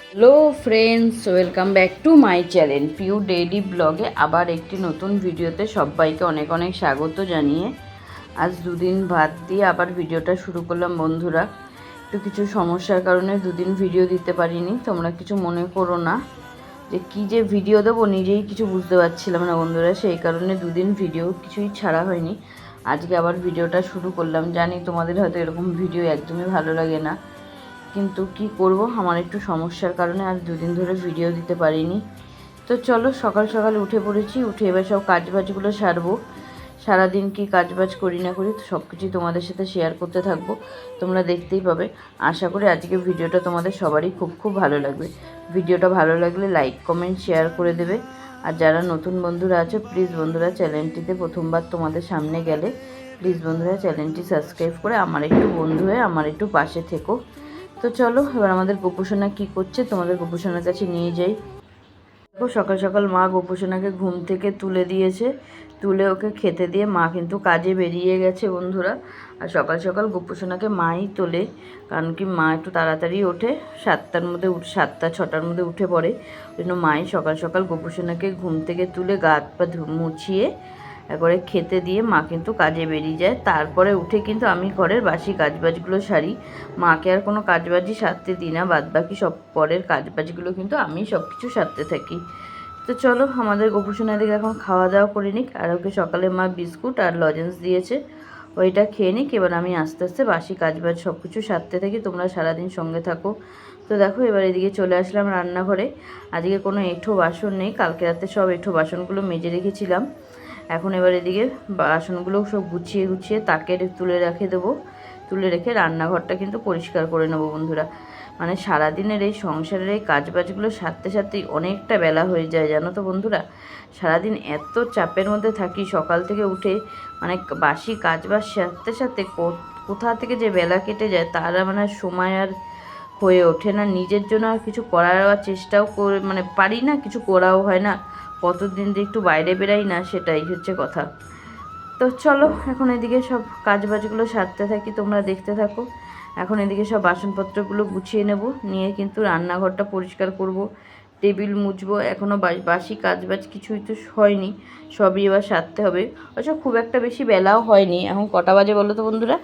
Hello friends, welcome back to my channel Piu daily ব্লগে আবার একটি নতুন ভিডিওতে সবাইকে অনেক অনেক স্বাগত জানিয়ে আজ দুদিন বাদ দিয়ে আবার ভিডিওটা শুরু করলাম বন্ধুরা। একটু কিছু সমস্যার কারণে দুদিন ভিডিও দিতে পারিনি, তোমরা কিছু মনে করো না। যে যে ভিডিও দেবো নিজেই কিছু বুঝতে পারছিলাম না বন্ধুরা, সেই কারণে দুদিন ভিডিও কিছুই ছাড়া হয়নি। আজকে আবার ভিডিওটা শুরু করলাম। জানি তোমাদের হয়তো এরকম ভিডিও একদমই ভালো লাগে না, কিন্তু কি করব, আমার একটু সমস্যার কারণে আজ দুদিন ধরে ভিডিও দিতে পারিনি। তো চলো, সকাল সকাল উঠে পড়েছি, উঠে এবার সব কাজবাজগুলো সারবো। সারাদিন কি কাজবাজ করি না করি সব কিছুই তোমাদের সাথে শেয়ার করতে থাকবো, তোমরা দেখতেই পাবে। আশা করি আজকে ভিডিওটা তোমাদের সবারই খুব খুব ভালো লাগবে। ভিডিওটা ভালো লাগলে লাইক কমেন্ট শেয়ার করে দেবে। আর যারা নতুন বন্ধুরা আছো, প্লিজ বন্ধুরা চ্যানেলটিতে প্রথমবার তোমাদের সামনে গেলে প্লিজ বন্ধুরা চ্যানেলটি সাবস্ক্রাইব করে আমার একটু বন্ধু হয়ে আমার একটু পাশে থেকো। তো চলো এবার আমাদের গোপুসোনা কী করছে তোমাদের গোপুসোনার কাছে নিয়ে যাই। দেখো, সকাল সকাল মা গোপুসোনাকে ঘুম থেকে তুলে দিয়েছে, তুলে ওকে খেতে দিয়ে মা কিন্তু কাজে বেরিয়ে গেছে বন্ধুরা। আর সকাল সকাল গোপুসোনাকে মাই তোলে, কারণ কি মা একটু তাড়াতাড়ি ওঠে, 7টার মধ্যে 7টা 6টার মধ্যে উঠে পড়ে। ওই জন্য মাই সকাল সকাল গোপুসোনাকে ঘুম থেকে তুলে গা হাত পা মুছিয়ে একবারে খেতে দিয়ে মা কিন্তু কাজে বেরিয়ে যায়। তারপরে উঠে কিন্তু আমি ঘরের বাসি কাজবাজগুলো সারি। মাকে আর কোনো কাজবাজই সারতে দিই না, বাদবাকি সব পরের কাজবাজগুলো কিন্তু আমি সব কিছু সারতে থাকি। তো চলো, আমাদের গোপুসোনা দিকে এখন খাওয়া দাওয়া করে নিক। আর ওকে সকালে মা বিস্কুট আর লজেন্স দিয়েছে, ওইটা খেয়ে নিক। এবার আমি আস্তে আস্তে বাসি কাজবাজ সব কিছু সারতে থাকি, তোমরা সারাদিন সঙ্গে থাকো। তো দেখো, এবার এদিকে চলে আসলাম রান্নাঘরে। আজকে কোনো এঁঠো বাসন নেই, কালকে রাতে সব এঁঠো বাসনগুলো মেজে রেখেছিলাম। এখন এবার এদিকে বাসনগুলো সব গুছিয়ে গুছিয়ে তাকে তুলে রেখে দেবো। তুলে রেখে রান্নাঘরটা কিন্তু পরিষ্কার করে নেবো বন্ধুরা। মানে সারাদিনের এই সংসারের এই কাজবাজগুলো সারতে সারতেই অনেকটা বেলা হয়ে যায় জানো তো বন্ধুরা। সারাদিন এত চাপের মধ্যে থাকি, সকাল থেকে উঠে মানে বাসি কাজবাজ সারতে সারতে কোথা থেকে যে বেলা কেটে যায় তার মানে সময় আর হয়ে ওঠে না। নিজের জন্য আর কিছু করার চেষ্টাও করে মানে পারি না, কিছু করাও হয় না। কতদিন যে একটু বাইরে বেরাই না, সেটাই হচ্ছে কথা। তো চলো এখন এদিকে সব কাজবাজগুলো সারতে থাকি, তোমরা দেখতে থাকো। এখন এদিকে সব বাসনপত্রগুলো গুছিয়ে নেব, নিয়ে কিন্তু রান্নাঘরটা পরিষ্কার করব, টেবিল মুছবো। এখনও বাসি কাজবাজ কিছুই তো হয়নি, সবই এবার সারতে হবে। অবশ্য খুব একটা বেশি বেলাও হয়নি। এখন কটা বাজে বলো তো বন্ধুরা?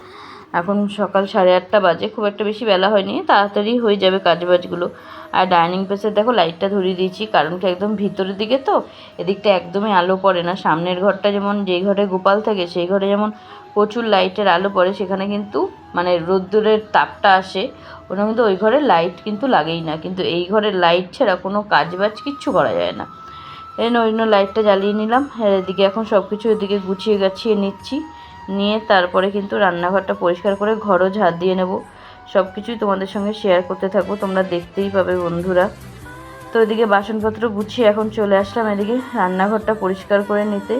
এখন সকাল 8:30 বাজে, খুব একটা বেশি বেলা হয়নি, তাড়াতাড়ি হয়ে যাবে কাজবাজগুলো। আর ডাইনিং প্লেসে দেখো লাইটটা ধরিয়ে দিয়েছি, কারণ কি একদম ভিতরের দিকে তো, এদিকটা একদমই আলো পড়ে না। সামনের ঘরটা যেমন, যেই ঘরে গোপাল থাকে সেই ঘরে যেমন প্রচুর লাইটের আলো পড়ে, সেখানে কিন্তু মানে রোদ্দুরের তাপটা আসে, ওটা কিন্তু ওই ঘরে লাইট কিন্তু লাগেই না। কিন্তু এই ঘরের লাইট ছাড়া কোনো কাজবাজ কিচ্ছু করা যায় না। এই জন্য লাইটটা জ্বালিয়ে নিলাম। এদিকে এখন সব কিছু এদিকে গুছিয়ে গাছিয়ে নিচ্ছি, নিয়ে তারপরে কিন্তু রান্নাঘরটা পরিষ্কার করে ঘরও ঝাড় দিয়ে নেব। সব কিছুই তোমাদের সঙ্গে শেয়ার করতে থাকবো, তোমরা দেখতেই পাবে বন্ধুরা। তো এদিকে বাসনপত্র গুছিয়ে এখন চলে আসলাম এদিকে রান্নাঘরটা পরিষ্কার করে নিতে।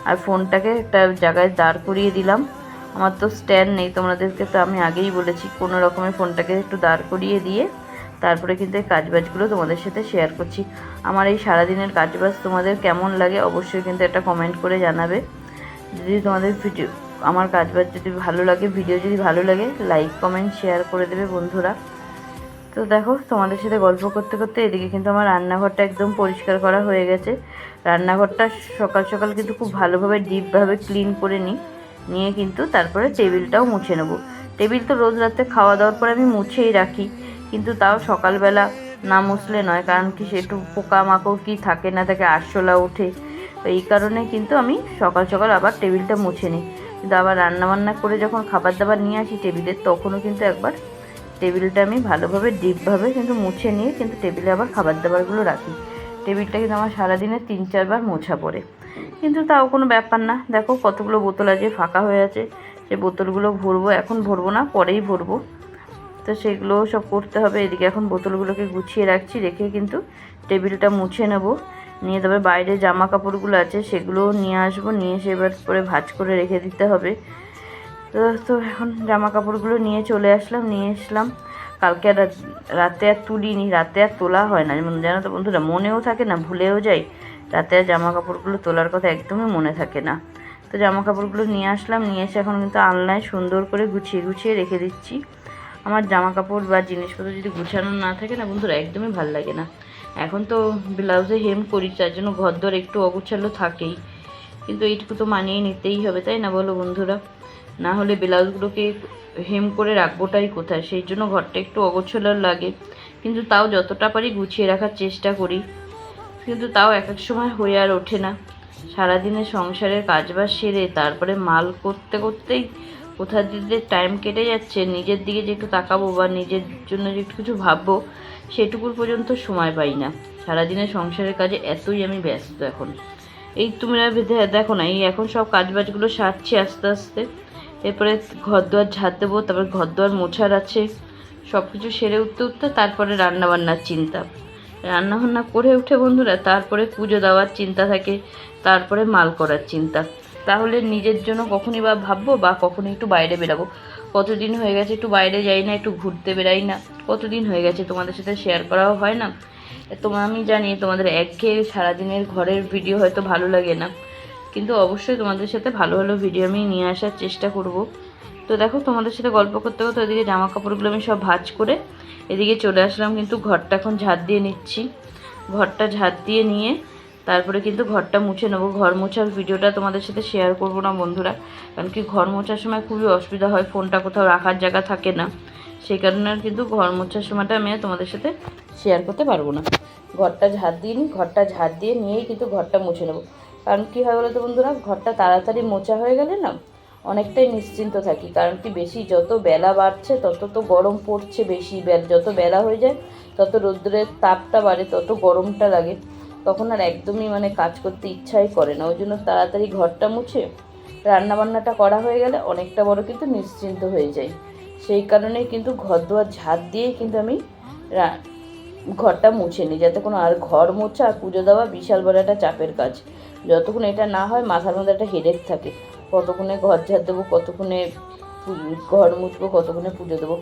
আর ফোনটাকে একটা জায়গায় দাঁড় করিয়ে দিলাম। আমার তো স্ট্যান্ড নেই, তোমাদেরকে তো আমি আগেই বলেছি, কোনো রকমের ফোনটাকে একটু দাঁড় করিয়ে দিয়ে তারপরে কিন্তু এই কাজবাজগুলো তোমাদের সাথে শেয়ার করছি। আমার এই সারাদিনের কাজবাজ তোমাদের কেমন লাগে অবশ্যই কিন্তু একটা কমেন্ট করে জানাবে। যদি তোমাদের ভিডিও, আমার কাজবাজ যদি ভালো লাগে, ভিডিও যদি ভালো লাগে, লাইক কমেন্ট শেয়ার করে দেবে বন্ধুরা। তো দেখো, তোমাদের সাথে গল্প করতে করতে এদিকে কিন্তু আমার রান্নাঘরটা একদম পরিষ্কার করা হয়ে গেছে। রান্নাঘরটা সকাল সকাল কিন্তু খুব ভালোভাবে ডিপভাবে ক্লিন করে নিয়ে কিন্তু তারপরে টেবিলটাও মুছে নেবো। টেবিল তো রোজ রাতে খাওয়া দাওয়ার পরে আমি মুছেই রাখি, কিন্তু তাও সকালবেলা না মুছলে নয়, কারণ কি সে একটু পোকামাকড় কি থাকে না থাকে, আরশোলা ওঠে। তো এই কারণে কিন্তু আমি সকাল সকাল আবার টেবিলটা মুছে নিই। কিন্তু আবার রান্নাবান্না করে যখন খাবার দাবার নিয়ে আসি টেবিলে, তখনও কিন্তু একবার টেবিলটা আমি ভালোভাবে ডিপভাবে কিন্তু মুছে নিয়ে কিন্তু টেবিলে আবার খাবার দাবারগুলো রাখি। টেবিলটা কিন্তু আমার সারাদিনে 3-4 বার মোছা পড়ে, কিন্তু তাও কোনো ব্যাপার না। দেখো কতগুলো বোতল আছে ফাঁকা হয়ে আছে, সে বোতলগুলো ভরবো, এখন ভরবো না, পরেই ভরবো। তো সেগুলোও সব করতে হবে। এদিকে এখন বোতলগুলোকে গুছিয়ে রাখছি, রেখে কিন্তু টেবিলটা মুছে নেব। নিয়ে তবে বাইরে জামা কাপড়গুলো আছে সেগুলোও নিয়ে আসবো, নিয়ে এসে এবার করে ভাঁজ করে রেখে দিতে হবে। তো এখন জামা কাপড়গুলো নিয়ে চলে আসলাম, নিয়ে এসলাম। কালকে আর রাতে আর তুলিনি, রাতে আর তোলা হয় না জানো তো বন্ধুরা, মনেও থাকে না, ভুলেও যাই। রাতে আর জামা কাপড়গুলো তোলার কথা একদমই মনে থাকে না। তো জামা কাপড়গুলো নিয়ে আসলাম, নিয়ে এসে এখন কিন্তু আলনায় সুন্দর করে গুছিয়ে গুছিয়ে রেখে দিচ্ছি। আমার জামা কাপড় বা জিনিসপত্র যদি গুছানো না থাকে না বন্ধুরা, একদমই ভাল লাগে না। এখন তো ব্লাউজে হেম করি, তার জন্য ঘরদোর একটু অগোছালো থাকেই, কিন্তু এইটুকু তো মানিয়ে নিতেই হবে, তাই না বলো বন্ধুরা? না হলে ব্লাউজগুলোকে হেম করে রাখবোটাই কোথায়? সেই জন্য ঘরটা একটু অগোছালো লাগে, কিন্তু তাও যতটা পারি গুছিয়ে রাখার চেষ্টা করি, কিন্তু তাও এক এক সময় হয়ে আর ওঠে না। সারাদিনে সংসারের কাজবাজ সেরে তারপরে মাল করতে করতেই কোথা দিতে টাইম কেটে যাচ্ছে, নিজের দিকে যে একটু তাকাবো বা নিজের জন্য যে একটু কিছু ভাববো, সেটুকুর পর্যন্ত সময় পাই না। সারাদিনে সংসারের কাজে এতই আমি ব্যস্ত এখন। এই তোমরা দেখো না, এই এখন সব কাজবাজগুলো সারছি আস্তে আস্তে, এরপরে ঘর দুয়ার ঝাড় দেবো, তারপর ঘর দুয়ার মোছার আছে, সব কিছু সেরে উঠতে উঠতে তারপরে রান্নাবান্নার চিন্তা। রান্নাবান্না করে উঠে বন্ধুরা তারপরে পুজো দেওয়ার চিন্তা থাকে, তারপরে মাল করার চিন্তা। তাহলে নিজের জন্য কখনই বা ভাববো বা কখনই একটু বাইরে বেরাবো? কতদিন হয়ে গেছে একটু বাইরে যাই না, একটু ঘুরতে বেরাই না, কতদিন হয়ে গেছে, তোমাদের সাথে শেয়ার করাও হয় না। আমি জানি তোমাদের একঘেয়ে সারাদিনের ঘরের ভিডিও হয়তো ভালো লাগে না, কিন্তু অবশ্যই তোমাদের সাথে ভালো ভালো ভিডিও আমি নিয়ে আসার চেষ্টা করব। তো দেখো, তোমাদের সাথে গল্প করতে করতে ওইদিকে জামা কাপড়গুলো আমি সব ভাঁজ করে এদিকে চলে আসলাম, কিন্তু ঘরটা এখন ঝাড় দিয়ে নিচ্ছি। ঘরটা ঝাড় দিয়ে নিয়ে তারপরে কিন্তু ঘরটা মুছে নেবো। ঘর মোছার ভিডিওটা তোমাদের সাথে শেয়ার করব না বন্ধুরা, কারণ কি ঘর মোছার সময় খুবই অসুবিধা হয়, ফোনটা কোথাও রাখার জায়গা থাকে না, সেই কারণে আর কিন্তু ঘর মোছার সময়টা আমি তোমাদের সাথে শেয়ার করতে পারবো না। ঘরটা ঝাড় দিয়ে নিই, ঘরটা ঝাড় দিয়ে নিয়েই কিন্তু ঘরটা মুছে নেবো। কারণ কী হয় বলো তো বন্ধুরা, ঘরটা তাড়াতাড়ি মোছা হয়ে গেলে না অনেকটাই নিশ্চিন্ত থাকি। কারণ কি বেশি যত বেলা বাড়ছে তত তো গরম পড়ছে, বেশি যত বেলা হয়ে যায় তত রৌদ্রের তাপটা বাড়ে, তত গরমটা লাগে, তখন আর একদমই কাজ করতে ইচ্ছাই করে না। ওই জন্য তাড়াতাড়ি ঘরটা মুছে রান্নাবান্নাটা করা হয়ে গেলে অনেকটা বড় কিন্তু নিশ্চিন্ত হয়ে যায়। সেই কারণেই কিন্তু ঘর দুয়ার ঝাড় দিয়েই কিন্তু আমি ঘরটা মুছে নিই, যাতে কোনো আর ঘর মোছা আর পুজো দেওয়া বিশাল বড় একটা চাপের কাজ। যতক্ষণ এটা না হয় মাথার মধ্যে একটা হেডেক থাকে, কতক্ষণে ঘর ঝাড় দেবো, কতক্ষণে ঘর মুছবো, কতক্ষণে পুজো দেবো,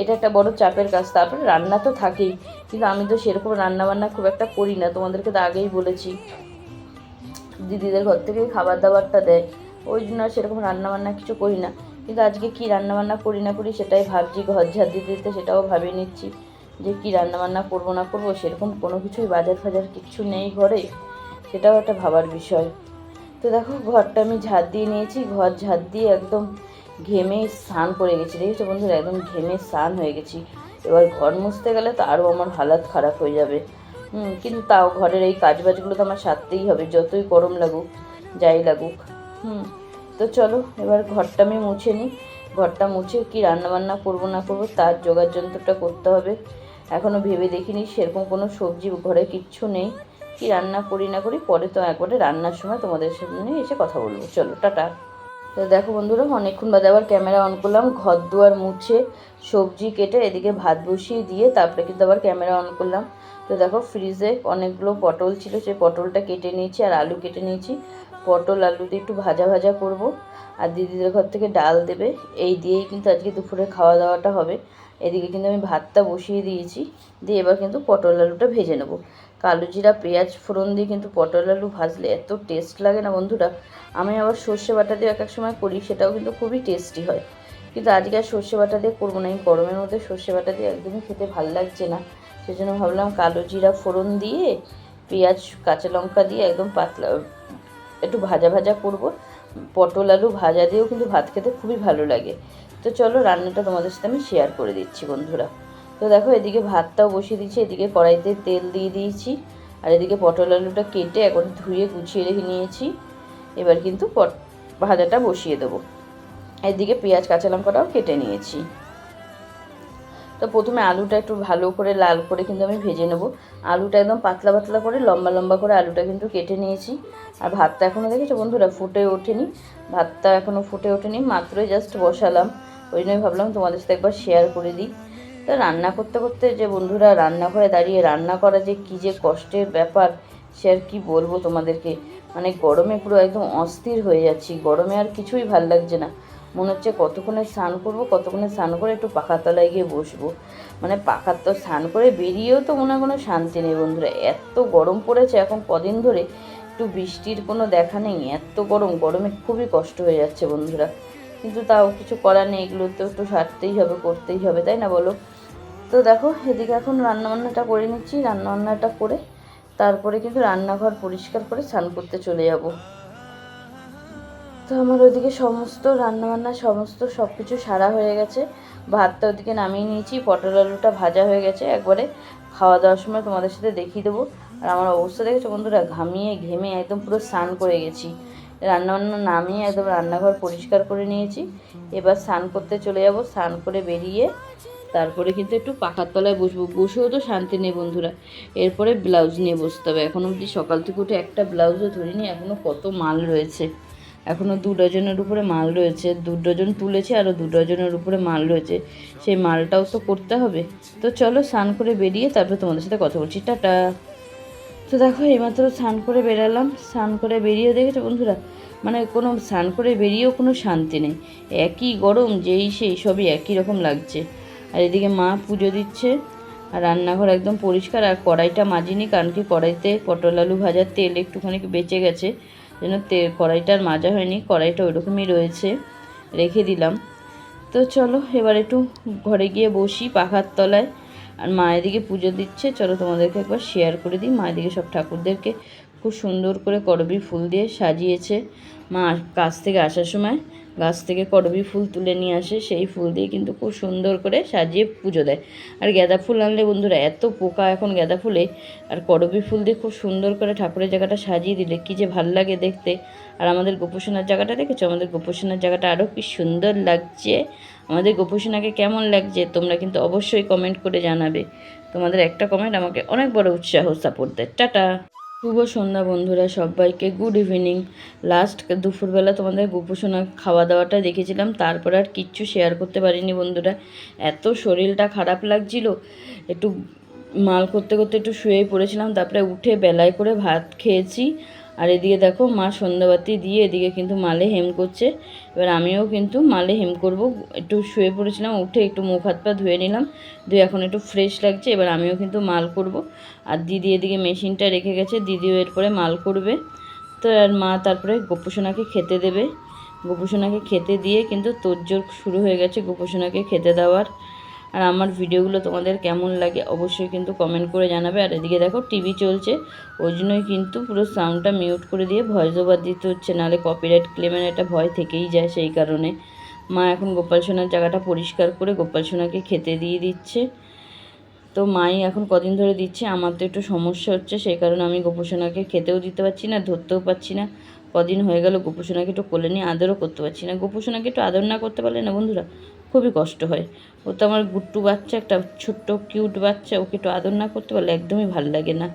এটা একটা বড় চাপের কাজ। তারপরে রান্না তো থাকেই, কিন্তু আমি তো সেরকম রান্নাবান্না খুব একটা করি না, তোমাদেরকে তো আগেই বলেছি, দিদিদের ঘর থেকেই খাবার দাবারটা দেয়, ওই জন্য আর সেরকম রান্নাবান্না কিছু করি না। কিন্তু আজকে কি রান্নাবান্না করি না করি সেটাই ভাবছি, ঘর ঝাড় দিতে দিতে সেটাও ভাবিয়ে নিচ্ছি যে কী রান্নাবান্না করবো না করবো। সেরকম কোনো কিছুই বাজার ফাজার কিচ্ছু নেই ঘরে, সেটাও একটা ভাবার বিষয়। তো দেখো, ঘরটা আমি ঝাড় দিয়ে নিয়েছি, ঘর ঝাড় দিয়ে একদম ঘেমে স্নান করে গেছি, দেখেছো বন্ধুরা, একদম ঘেমে স্নান হয়ে গেছি। এবার ঘর মুছতে গেলে তো আরও আমার হালাত খারাপ হয়ে যাবে। কিন্তু তাও ঘরের এই কাজবাজগুলো তো আমার সারতেই হবে, যতই গরম লাগুক যাই লাগুক। তো চলো এবার ঘরটা আমি মুছে নিই। ঘরটা মুছে কি রান্নাবান্না করবো না করবো তার জোগাড় যন্ত্রটা করতে হবে। এখনও ভেবে দেখিনি, সেরকম কোনো সবজি ঘরে কিচ্ছু নেই, কি রান্না করি না করি পরে তো একবারে রান্নার সময় তোমাদের সামনে এসে কথা বলবো। চলো টাটা। তো দেখো বন্ধুরা, অনেকক্ষণ বাদে আবার ক্যামেরা অন করলাম, ঘর দুয়ার মুছে সবজি কেটে এদিকে ভাত বসিয়ে দিয়ে তারপরে কিন্তু আবার ক্যামেরা অন করলাম। তো দেখো, ফ্রিজে অনেকগুলো পটল ছিল, সেই পটলটা কেটে নিয়েছি আর আলু কেটে নিয়েছি। পটল আলু দিয়ে একটু ভাজা ভাজা করব, আর দিদিদের ঘর থেকে ডাল দেবে, এই দিয়েই কিন্তু আজকে দুপুরে খাওয়া দাওয়াটা হবে। এদিকে কিন্তু আমি ভাতটা বসিয়ে দিয়েছি, দিয়ে এবার কিন্তু পটল আলুটা ভেজে নেবো। কালো জিরা পেঁয়াজ ফোড়ন দিয়ে কিন্তু পটল আলু ভাজলে এত টেস্ট লাগে না বন্ধুরা। আমি আবার সর্ষে বাটা দিয়ে এক এক সময় করি, সেটাও কিন্তু খুবই টেস্টি হয়, কিন্তু আজকে আর সর্ষে বাটা দিয়ে করবো না। এই গরমের মধ্যে সর্ষে বাটা দিয়ে একদমই খেতে ভালো লাগছে না, সেজন্য ভাবলাম কালো জিরা ফোড়ন দিয়ে পেঁয়াজ কাঁচা লঙ্কা দিয়ে একদম পাতলা একটু ভাজা ভাজা করব। পটল আলু ভাজা দিয়েও কিন্তু ভাত খেতে খুবই ভালো লাগে। তো চলো রান্নাটা তোমাদের সাথে আমি শেয়ার করে দিচ্ছি বন্ধুরা। তো দেখো, এদিকে ভাতটাও বসিয়ে দিচ্ছি, এদিকে কড়াইতে তেল দিয়ে দিয়েছি, আর এদিকে পটল আলুটা কেটে এখন ধুয়ে গুছিয়ে রেখে নিয়েছি। এবার কিন্তু ভাজাটা বসিয়ে দেবো। এদিকে পেঁয়াজ কাঁচা লঙ্কাটাও কেটে নিয়েছি। তো প্রথমে আলুটা একটু ভালো করে লাল করে কিন্তু আমি ভেজে নেব। আলুটা একদম পাতলা পাতলা করে লম্বা লম্বা করে আলুটা কিন্তু কেটে নিয়েছি। আর ভাতটা এখনও দেখেছো বন্ধুরা ফুটে ওঠেনি, ভাতটা এখনও ফুটে ওঠেনি, মাত্রই জাস্ট বসালাম, ওই জন্যই ভাবলাম তোমাদের সাথে একবার শেয়ার করে দিই। তো রান্না করতে করতে যে বন্ধুরা রান্নাঘরে দাঁড়িয়ে রান্না করা যে কী যে কষ্টের ব্যাপার, সে আর কী বলবো তোমাদেরকে। গরমে পুরো একদম অস্থির হয়ে যাচ্ছি, গরমে আর কিছুই ভাল লাগছে না। মনে হচ্ছে কতক্ষণে স্নান করবো, কতক্ষণে স্নান করে একটু পাখার তলায় গিয়ে বসবো। পাখার তো স্নান করে বেরিয়েও তো মনে হয় কোনো শান্তি নেই বন্ধুরা, এত গরম পড়েছে এখন কদিন ধরে, একটু বৃষ্টির কোনো দেখা নেই, এত গরম, গরমে খুবই কষ্ট হয়ে যাচ্ছে বন্ধুরা। কিন্তু তাও কিছু করার নেই, এগুলো তো একটু সারতেই হবে, করতেই হবে, তাই না বলো? তো দেখো এদিকে এখন রান্নাবান্নাটা করে নিচ্ছি, রান্নাবান্নাটা করে তারপরে কিন্তু রান্নাঘর পরিষ্কার করে স্নান করতে চলে যাব। তো আমার ওইদিকে সমস্ত রান্নাবান্না সমস্ত সব কিছু সারা হয়ে গেছে, ভাতটা ওদিকে নামিয়ে নিয়েছি, পটল আলুটা ভাজা হয়ে গেছে, একবারে খাওয়া দাওয়ার সময় তোমাদের সাথে দেখিয়ে দেবো। আর আমার অবস্থা দেখেছো বন্ধুরা, ঘামিয়ে ঘেমে একদম পুরো স্নান করে গেছি, রান্নাবান্না নামিয়ে একদম রান্নাঘর পরিষ্কার করে নিয়েছি। এবার স্নান করতে চলে যাব, স্নান করে বেরিয়ে তারপরে কিন্তু একটু পাখার তলায় বসবো, বসেও তো শান্তি নেই বন্ধুরা। এরপরে ব্লাউজ নিয়ে বসতে হবে, এখন অবধি সকাল থেকে উঠে একটা ব্লাউজও ধরিনি, এখনও কত মাল রয়েছে, এখনও 2 ডজনের উপরে মাল রয়েছে, 2 ডজন তুলেছি, আরও 2 ডজনের উপরে মাল রয়েছে, সেই মালটাও তো করতে হবে। তো চলো স্নান করে বেরিয়ে তারপরে তোমাদের সাথে কথা বলছি, টাটা। তো দেখো এইমাত্র স্নান করে বেরালাম, স্নান করে বেরিয়ে দেখেছো বন্ধুরা, মানে কোনো স্নান করে বেরিয়েও কোনো শান্তি নেই, একই গরম যেই সেই সবই একই রকম লাগছে। আর এদিকে মা পুজো দিচ্ছে, আর রান্নাঘর একদম পরিষ্কার, আর কড়াইটা মাজিনি, কারণ কি কড়াইতে পটল আলু ভাজার তেল একটুখানি বেঁচে গেছে, যেন কড়াইটা আর মাজা হয়নি, কড়াইটা ওইরকমই রয়েছে, রেখে দিলাম। তো চলো এবার একটু ঘরে গিয়ে বসি পাখার তলায়, আর মা এদিকে পুজো দিচ্ছে, চলো তোমাদেরকে একবার শেয়ার করে দিই। মা এদিকে সব ঠাকুরদেরকে খুব সুন্দর করে করবী ফুল দিয়ে সাজিয়েছে, মা কাছ থেকে আসার সময় গাছ থেকে করবী ফুল তুলে নিয়ে আসে, সেই ফুল দিয়ে কিন্তু খুব সুন্দর করে সাজিয়ে পুজো দেয়। আর গাঁদা ফুল আনলে বন্ধুরা এত পোকা এখন গাঁদা ফুলে, আর করবী ফুল দিয়ে খুব সুন্দর করে ঠাকুরের জায়গাটা সাজিয়ে দিলে কী যে ভাল লাগে দেখতে। আর আমাদের গোপোষণার জায়গাটা দেখেছো, আমাদের গোপোষণার জায়গাটা আরও কি সুন্দর লাগছে, আমাদের গোপোষণাকে কেমন লাগছে তোমরা কিন্তু অবশ্যই কমেন্ট করে জানাবে, তোমাদের একটা কমেন্ট আমাকে অনেক বড় উৎসাহ সাপোর্ট দেয়। টাটা, শুভ সন্ধ্যা বন্ধুরা, সবাইকে গুড ইভিনিং। লাস্ট দুপুরবেলা তোমাদের গোপোষণা খাওয়া দাওয়াটা দেখেছিলাম, তারপর আর কিচ্ছু শেয়ার করতে পারিনি বন্ধুরা, এত শরীরটা খারাপ লাগছিল, একটু মাল করতে করতে একটু শুয়েই পড়েছিলাম, তারপরে উঠে বেলায় করে ভাত খেয়েছি। আর এদিকে দেখো মা সন্ধ্যাবাতি দিয়ে এদিকে কিন্তু মালে হেম করছে, এবার আমিও কিন্তু মালে হেম করব। একটু শুয়ে পড়েছিলাম, উঠে একটু মুখ হাত পা ধুয়ে নিলাম, ধুয়ে এখন একটু ফ্রেশ লাগছে, এবার আমিও কিন্তু মাল করব। আর দিদি এদিকে মেশিনটা রেখে গেছে, দিদিও এরপরে মাল করবে। তো আর মা তারপরে গোপোষণাকে খেতে দেবে, গোপোষণাকে খেতে দিয়ে কিন্তু তোড়জোড় শুরু হয়ে গেছে গোপোষণাকে খেতে দেওয়ার। আর আমার ভিডিওগুলো তোমাদের কেমন লাগে অবশ্যই কিন্তু কমেন্ট করে জানাবে। আর এদিকে দেখো টিভি চলছে, ওই জন্যই কিন্তু পুরো সাউন্ডটা মিউট করে দিয়ে ভয়েস ওভার দিতে হচ্ছে, নাহলে কপিরাইট ক্লেমের একটা ভয় থেকেই যায়, সেই কারণে। মা এখন গোপাল সোনার জায়গাটা পরিষ্কার করে গোপাল সোনাকে খেতে দিয়ে দিচ্ছে। তো মাই এখন কদিন ধরে দিচ্ছে, আমার তো একটু সমস্যা হচ্ছে, সেই কারণে আমি গোপোষণাকে খেতেও দিতে পারছি না, ধরতেও পারছি না। কদিন হয়ে গেল গোপোষণাকে একটু কোলে নিয়ে আদরও করতে পারছি না, গোপোষণাকে একটু আদর না করতে পারলে না বন্ধুরা খুবই কষ্ট হয়। ও তো আমার গুট্টু বাচ্চা, একটা ছোট্ট কিউট বাচ্চা, ওকে একটু আদর না করতে পারলে একদমই ভালো লাগে না।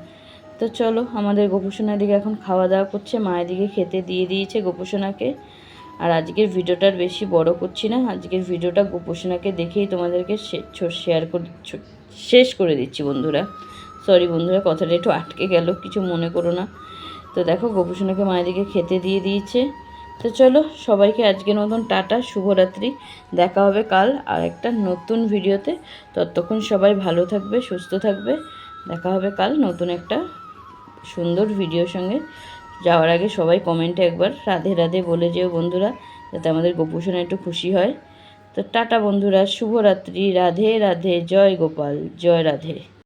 তো চলো আমাদের গোপোষণার দিকে এখন খাওয়া দাওয়া করছে, মায়ের দিকে খেতে দিয়ে দিয়েছে গোপোষণাকে। আর আজকের ভিডিওটার বেশি বড় করছি না, আজকের ভিডিওটা গোপোষণাকে দেখেই তোমাদেরকে শেয়ার করে শেষ করে দিচ্ছি বন্ধুরা। সরি বন্ধুরা, কথাটা একটু আটকে গেল, কিছু মনে করো না। তো দেখো গোপোষণাকে মায়ের দিকে খেতে দিয়ে দিয়েছে। তো চলো সবাইকে আজকের মতন টাটা, শুভরাত্রি, দেখা হবে কাল আর একটা নতুন ভিডিওতে। ততক্ষণ সবাই ভালো থাকবে, সুস্থ থাকবে, দেখা হবে কাল নতুন একটা সুন্দর ভিডিওর সঙ্গে। যাওয়ার আগে সবাই কমেন্টে একবার রাধে রাধে বলে যেও বন্ধুরা, যাতে আমাদের গোপোষণা একটু খুশি হয়। তো টাটা বন্ধুরা, শুভরাত্রি, রাধে রাধে, জয় গোপাল, জয় রাধে।